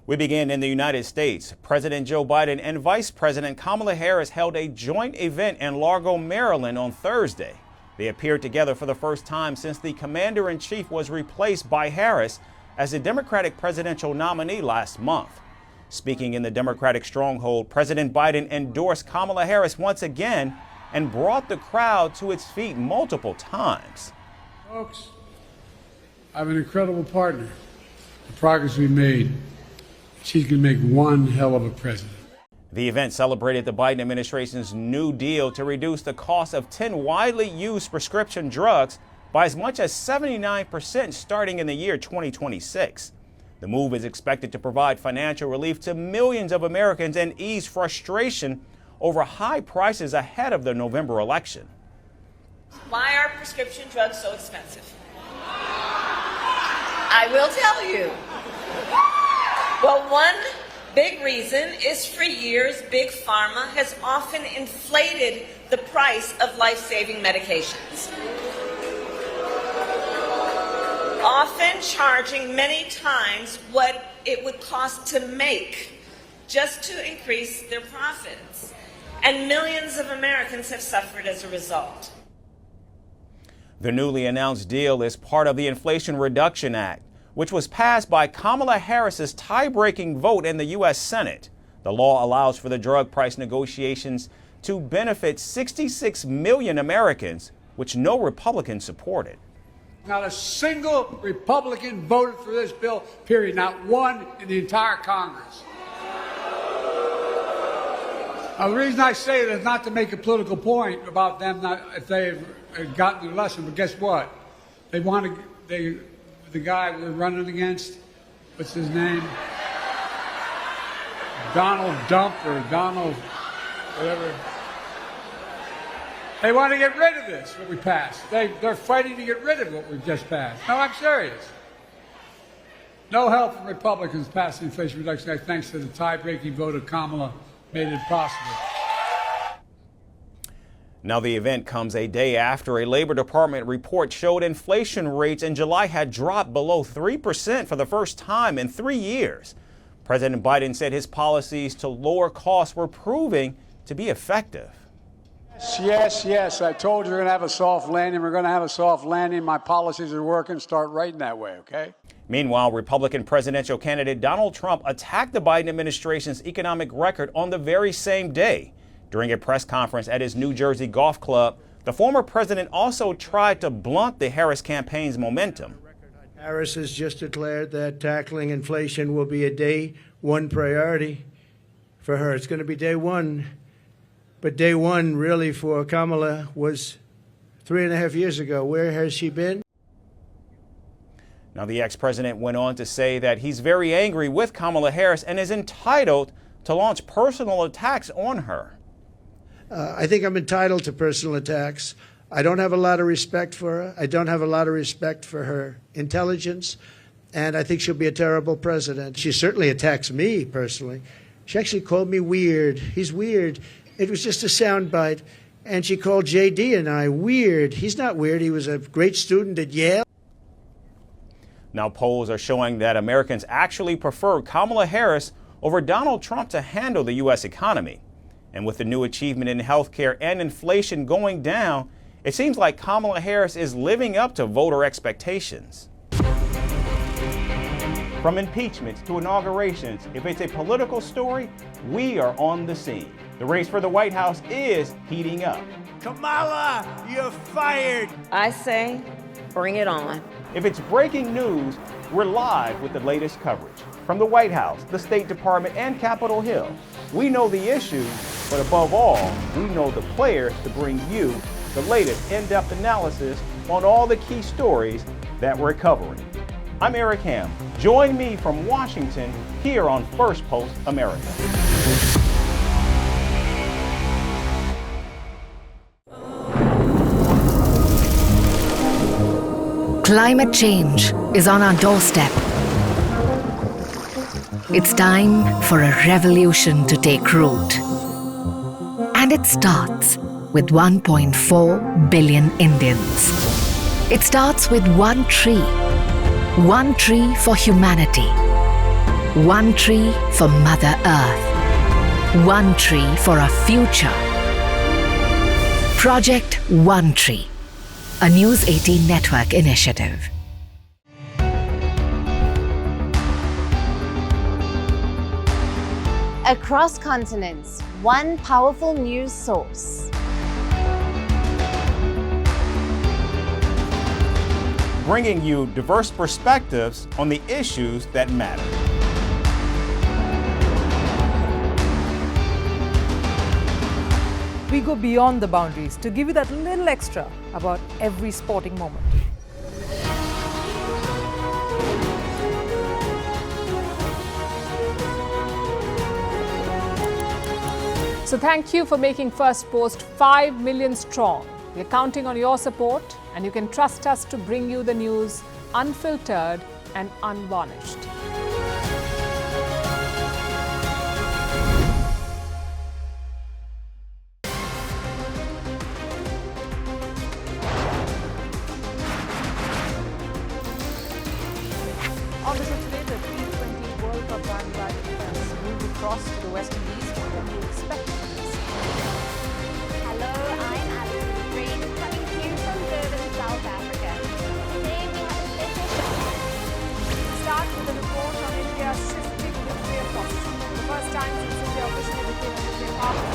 We begin in the United States. President Joe Biden and Vice President Kamala Harris held a joint event in Largo, Maryland on Thursday. They appeared together for the first time since the commander-in-chief was replaced by Harris as the Democratic presidential nominee last month. Speaking in the Democratic stronghold, President Biden endorsed Kamala Harris once again and brought the crowd to its feet multiple times. Folks, I have an incredible partner. The progress we made. She's going to make one hell of a president. The event celebrated the Biden administration's new deal to reduce the cost of 10 widely used prescription drugs by as much as 79% starting in the year 2026. The move is expected to provide financial relief to millions of Americans and ease frustration over high prices ahead of the November election. Why are prescription drugs so expensive? I will tell you. Well, one big reason is for years, Big Pharma has often inflated the price of life-saving medications, often charging many times what it would cost to make just to increase their profits. And millions of Americans have suffered as a result. The newly announced deal is part of the Inflation Reduction Act, which was passed by Kamala Harris's tie-breaking vote in the U.S. Senate. The law allows for the drug price negotiations to benefit 66 million Americans, which no Republican supported. Not a single Republican voted for this bill, period. Not one in the entire Congress. Now, the reason I say it is not to make a political point about them, if they've gotten the lesson, but guess what? They want to, the guy we're running against, what's his name? Donald Dump or Donald, whatever. They want to get rid of this, what we passed. They're fighting to get rid of what we've just passed. No, I'm serious. No help from Republicans passed the Inflation Reduction Act thanks to the tie-breaking vote of Kamala made it possible. Now, the event comes a day after a Labor Department report showed inflation rates in July had dropped below 3% for the first time in 3 years. President Biden said his policies to lower costs were proving to be effective. Yes. I told you we're going to have a soft landing. We're going to have a soft landing. My policies are working. Start writing that way, okay? Meanwhile, Republican presidential candidate Donald Trump attacked the Biden administration's economic record on the very same day. During a press conference at his New Jersey golf club, the former president also tried to blunt the Harris campaign's momentum. Harris has just declared that tackling inflation will be a day one priority for her. It's going to be day one. But day one, really, for Kamala was 3.5 years ago. Where has she been? Now, the ex-president went on to say that he's very angry with Kamala Harris and is entitled to launch personal attacks on her. I think I'm entitled to personal attacks. I don't have a lot of respect for her. I don't have a lot of respect for her intelligence, and I think she'll be a terrible president. She certainly attacks me personally. She actually called me weird. He's weird. It was just a soundbite. And she called J.D. and I weird. He's not weird. He was a great student at Yale. Now, polls are showing that Americans actually prefer Kamala Harris over Donald Trump to handle the U.S. economy. And with the new achievement in health care and inflation going down, it seems like Kamala Harris is living up to voter expectations. From impeachments to inaugurations, if it's a political story, we are on the scene. The race for the White House is heating up. Kamala, you're fired. I say, bring it on. If it's breaking news, we're live with the latest coverage. From the White House, the State Department, and Capitol Hill, we know the issues, but above all, we know the players to bring you the latest in-depth analysis on all the key stories that we're covering. I'm Eric Ham. Join me from Washington here on Firstpost America. Climate change is on our doorstep. It's time for a revolution to take root. And it starts with 1.4 billion Indians. It starts with one tree for humanity. One tree for Mother Earth. One tree for a future. Project One Tree, a News 18 network initiative. Across continents, one powerful news source. Bringing you diverse perspectives on the issues that matter. We go beyond the boundaries to give you that little extra about every sporting moment. So thank you for making Firstpost 5 million strong. We're counting on your support, and you can trust us to bring you the news unfiltered and unvarnished. On the show today, the T20 World Cup bandwagon has moved across to the West Indies. What do you expect from this? Hello, I'm Alison Green, coming to you from Durban, South Africa. Today we have a special show. Start with a report on India's shifting nuclear posture. The first time since India officially became a nuclear power.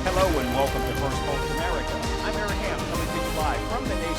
Hello and welcome to Firstpost America. I'm Eric Ham, coming to you live from the nation